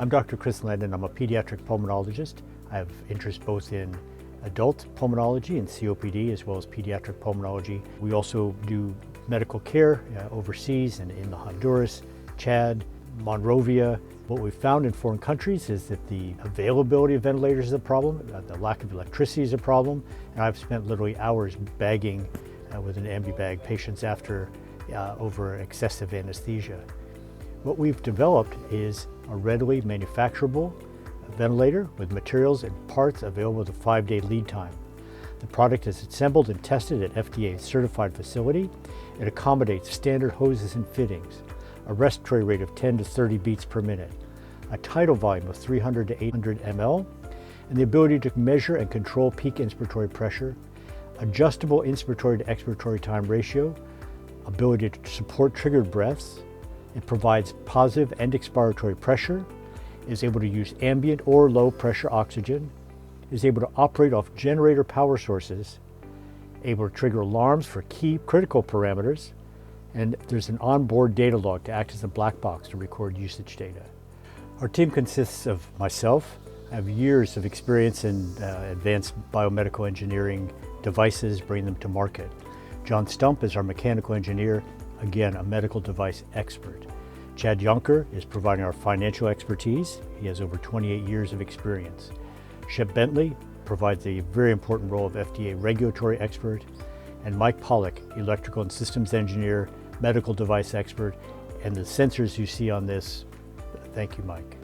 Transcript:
I'm Dr. Chris Landon. I'm a pediatric pulmonologist. I have interest both in adult pulmonology and COPD as well as pediatric pulmonology. We also do medical care overseas and in Honduras, Chad, Monrovia. What we've found in foreign countries is that the availability of ventilators is a problem, the lack of electricity is a problem, and I've spent literally hours bagging with an ambibag patients after over excessive anesthesia. What we've developed is a readily manufacturable ventilator with materials and parts available with a 5-day lead time. The product is assembled and tested at FDA certified facility. It accommodates standard hoses and fittings, a respiratory rate of 10 to 30 beats per minute, a tidal volume of 300 to 800 ml, and the ability to measure and control peak inspiratory pressure, adjustable inspiratory to expiratory time ratio, ability to support triggered breaths. It provides positive end expiratory pressure, is able to use ambient or low pressure oxygen, is able to operate off generator power sources, able to trigger alarms for key critical parameters, and there's an onboard data log to act as a black box to record usage data. Our team consists of myself. I have years of experience in advanced biomedical engineering devices, bringing them to market. John Stump is our mechanical engineer, again, a medical device expert. Chad Yonker is providing our financial expertise. He has over 28 years of experience. Shep Bentley provides a very important role of FDA regulatory expert. And Mike Pollock, electrical and systems engineer, medical device expert, and the sensors you see on this. Thank you, Mike.